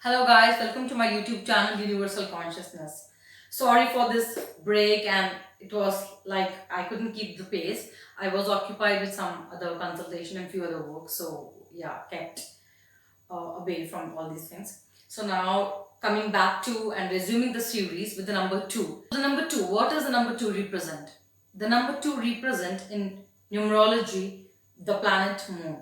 Hello guys, welcome to my YouTube channel Universal Consciousness. Sorry for this break, and it was like I couldn't keep the pace. I was occupied with some other consultation and few other work, so yeah, kept away from all these things. So now coming back to and resuming the series with the number 2. The number 2, what does the number 2 represent? The number 2 represent in numerology the planet moon.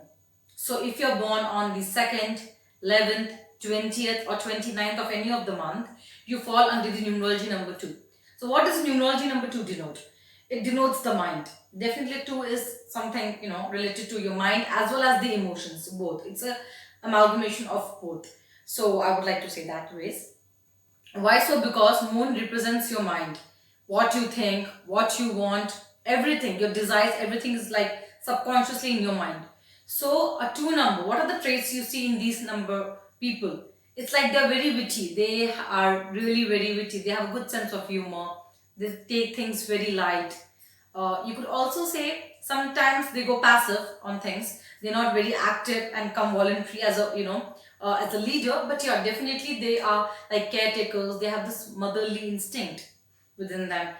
So if you're born on the 2nd, 11th, 20th or 29th of any of the month, you fall under the numerology number 2. So what does numerology number 2 denote? It denotes the mind. Definitely 2 is something, related to your mind as well as the emotions, both. It's a amalgamation of both. So I would like to say that ways. Why so? Because moon represents your mind. What you think, what you want, everything, your desires, everything is like subconsciously in your mind. So a 2 number, what are the traits you see in these number people? It's like they're very witty. They are really very witty. They have a good sense of humor. They take things very light. You could also say sometimes they go passive on things. They're not very active and come voluntary as a leader. But yeah, definitely they are like caretakers. They have this motherly instinct within them.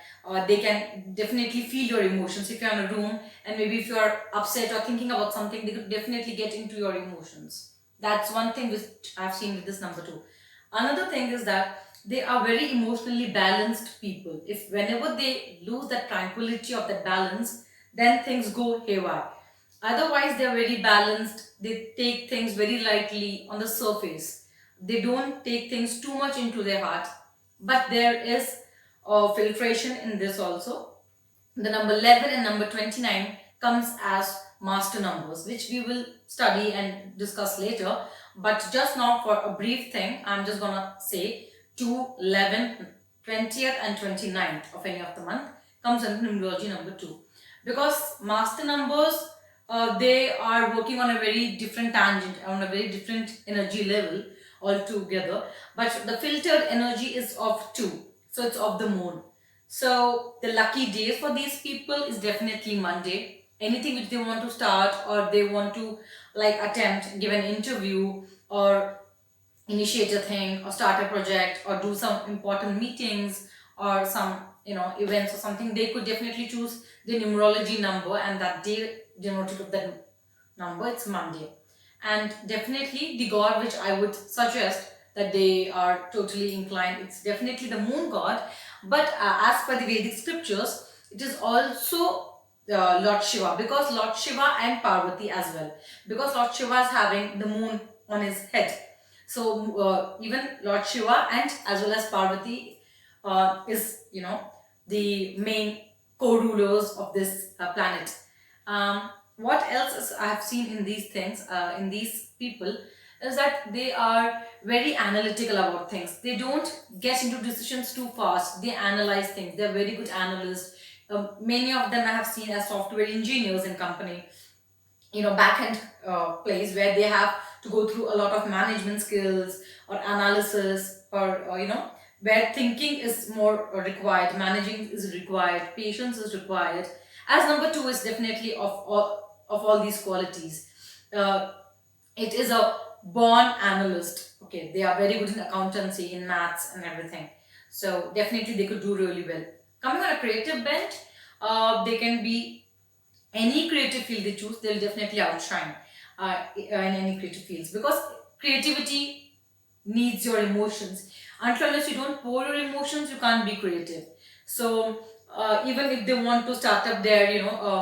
They can definitely feel your emotions. If you're in a room and maybe if you're upset or thinking about something, they could definitely get into your emotions. That's one thing which I've seen with this number 2. Another thing is that they are very emotionally balanced people. If whenever they lose that tranquility of that balance, then things go haywire. Otherwise, they are very balanced. They take things very lightly on the surface. They don't take things too much into their heart. But there is filtration in this also. The number 11 and number 29 comes as master numbers, which we will study and discuss later. But just now, for a brief thing, I'm just gonna say 2, 11, 20th and 29th of any of the month comes under numerology number 2. Because master numbers, they are working on a very different tangent, on a very different energy level altogether. But the filtered energy is of 2, so it's of the moon. So the lucky days for these people is definitely Monday. Anything which they want to start or they want to like attempt, give an interview or initiate a thing or start a project or do some important meetings or some events or something, they could definitely choose the numerology number, and that day denoted of that number, it's Monday. And definitely the god which I would suggest that they are totally inclined, it's definitely the moon god. But as per the Vedic scriptures, it is also Lord Shiva, because Lord Shiva and Parvati as well, because Lord Shiva is having the moon on his head. So even Lord Shiva and as well as Parvati is the main co-rulers of this planet. What else is I have seen in these things, in these people, is that they are very analytical about things. They don't get into decisions too fast. They analyze things. They're very good analysts. Many of them I have seen as software engineers in company, back-end place where they have to go through a lot of management skills or analysis, or where thinking is more required, managing is required, patience is required. As number 2 is definitely of all these qualities. uh, it is a born analyst. Okay, they are very good in accountancy, in maths and everything. So definitely they could do really well. Coming on a creative bent, they can be any creative field they choose, they'll definitely outshine in any creative fields, because creativity needs your emotions. Until unless you don't pour your emotions, you can't be creative. So even if they want to start up their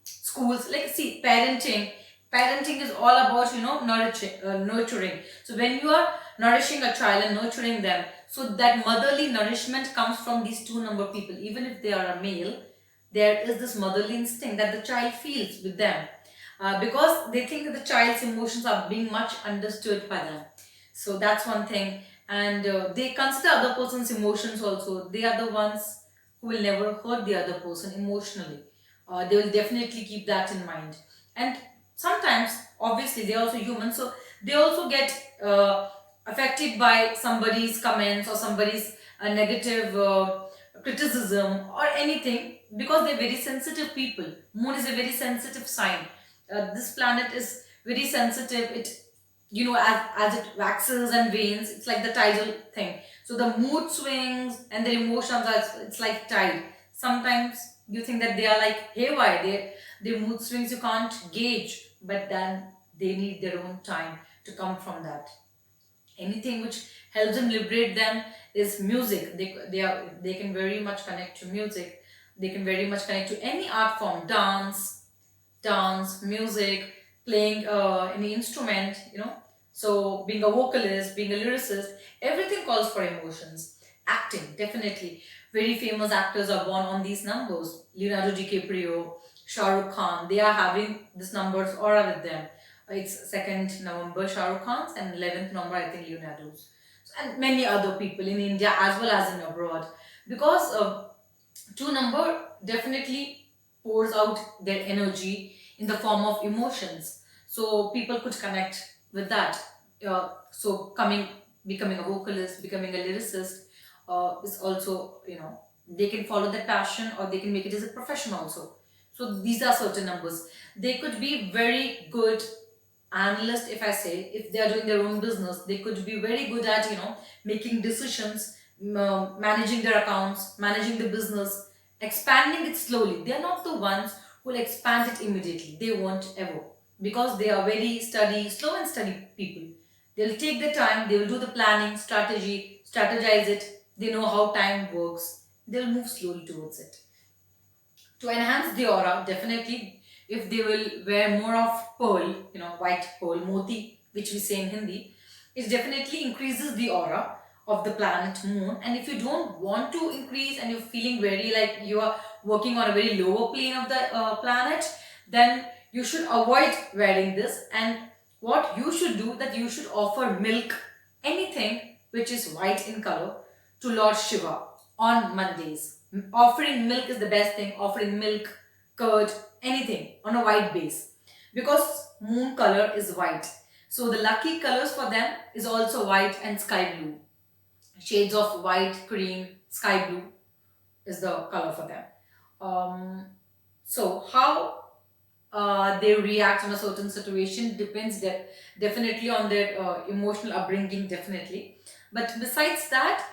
schools, like see, parenting is all about nurturing. So when you are nourishing a child and nurturing them, so that motherly nourishment comes from these 2 number people. Even if they are a male, there is this motherly instinct that the child feels with them, because they think that the child's emotions are being much understood by them. So that's one thing. And they consider other person's emotions also. They are the ones who will never hurt the other person emotionally. They will definitely keep that in mind. And sometimes, obviously, they're also human, so they also get affected by somebody's comments or somebody's negative criticism or anything, because they're very sensitive people. Moon is a very sensitive sign. This planet is very sensitive. It as it waxes and wanes, it's like the tidal thing. So the mood swings and the emotions are, it's like tide. Sometimes you think that they are like haywire, their mood swings you can't gauge, but then they need their own time to come from that. Anything which helps them liberate them is music. They can very much connect to music. They can very much connect to any art form, dance, music, playing any instrument, So being a vocalist, being a lyricist, everything calls for emotions. Acting, definitely. Very famous actors are born on these numbers. Leonardo DiCaprio, Shah Rukh Khan, they are having this numbers aura with them. It's 2nd November, Shah Rukh Khan's, and 11th November, I think, Leonardo's. And many other people in India as well as in abroad. Because 2 number definitely pours out their energy in the form of emotions, so people could connect with that. So becoming a vocalist, becoming a lyricist, is also, they can follow that passion or they can make it as a profession also. So these are certain numbers. They could be very good analyst. If I say, if they are doing their own business, they could be very good at making decisions, managing their accounts, managing the business, expanding it slowly. They are not the ones who will expand it immediately. They won't ever, because they are very slow and steady people. They'll take the time, they will do the planning, strategize it. They know how time works, they'll move slowly towards it. To enhance the aura, definitely, if they will wear more of pearl, white pearl, moti, which we say in Hindi, it definitely increases the aura of the planet moon. And if you don't want to increase and you're feeling very like you are working on a very lower plane of the planet, then you should avoid wearing this. And what you should do, that you should offer milk, anything which is white in color, to Lord Shiva on Mondays. Offering milk is the best thing. Offering milk, curd, anything on a white base, because moon color is white. So the lucky colors for them is also white and sky blue. Shades of white, cream, sky blue is the color for them. Um, so how they react in a certain situation depends definitely on their emotional upbringing, definitely. But besides that,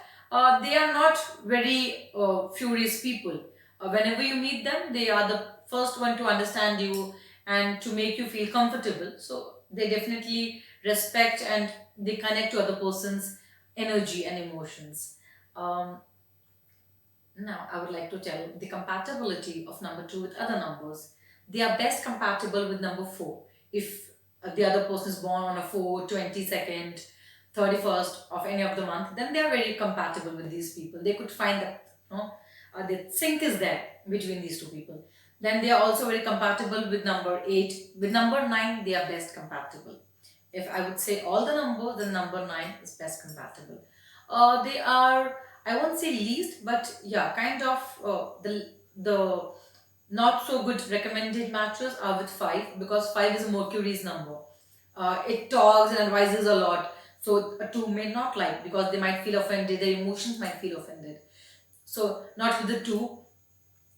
they are not very furious people. Whenever you meet them, they are the first one to understand you and to make you feel comfortable. So they definitely respect and they connect to other person's energy and emotions. um, Now, I would like to tell the compatibility of number 2 with other numbers. They are best compatible with number 4. If the other person is born on a 4, 22nd, 31st of any of the month, then they are very compatible with these people. They could find that, the sync is there between these two people. Then they are also very compatible with number 8. With number 9, they are best compatible. If I would say all the numbers, then number 9 is best compatible. They are, I won't say least, but yeah, kind of the not so good recommended matches are with 5, because 5 is Mercury's number. It talks and advises a lot. So a 2 may not like, because they might feel offended, their emotions might feel offended. So not with the 2.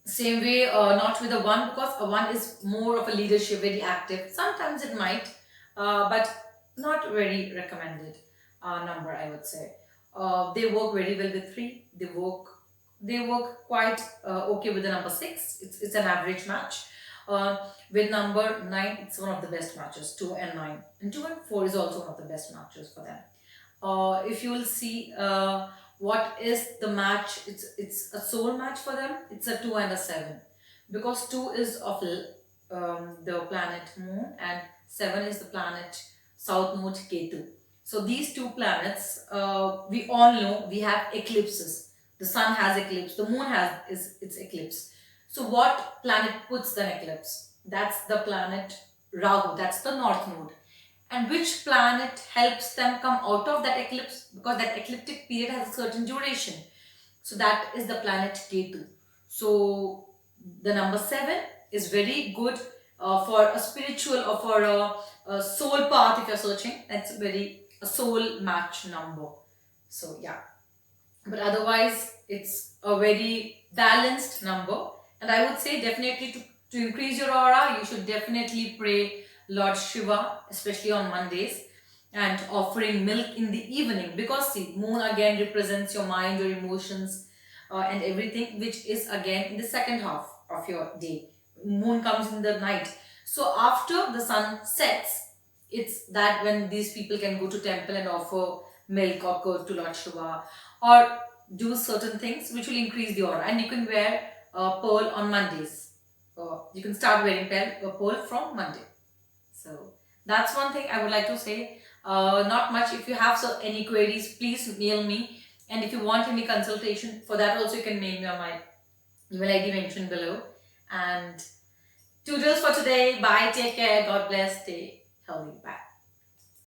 Same way, not with a 1, because a 1 is more of a leadership, very active. Sometimes it might, but not very recommended number, I would say. They work very well with 3. They work quite okay with the number 6. It's an average match. With number 9, it's one of the best matches. 2 and 9, and 2 and 4 is also one of the best matches for them. If you will see what is the match, it's a soul match for them. It's a 2 and a 7, because 2 is of the planet moon, and 7 is the planet south node Ketu. So these two planets, we all know we have eclipses. The sun has eclipse, the moon has its eclipse. So what planet puts the eclipse? That's the planet Rahu, that's the north node. And which planet helps them come out of that eclipse, because that ecliptic period has a certain duration. So that is the planet Ketu. So the number 7 is very good for a spiritual or for a soul path. If you're searching, that's very a soul match number. So yeah, but otherwise it's a very balanced number. And I would say definitely to increase your aura, you should definitely pray Lord Shiva, especially on Mondays. and offering milk in the evening, because see, moon again represents your mind, your emotions, and everything, which is again in the second half of your day. Moon comes in the night, so after the sun sets, it's that when these people can go to temple and offer milk or curd to Lord Shiva, or do certain things which will increase the aura. And you can wear pearl on Mondays. You can start wearing pearl from Monday. So that's one thing I would like to say. Not much. If you have any queries, please mail me. And if you want any consultation, for that also you can mail me on my email ID mentioned below. And toodles for today. Bye. Take care. God bless. Stay healthy. Bye.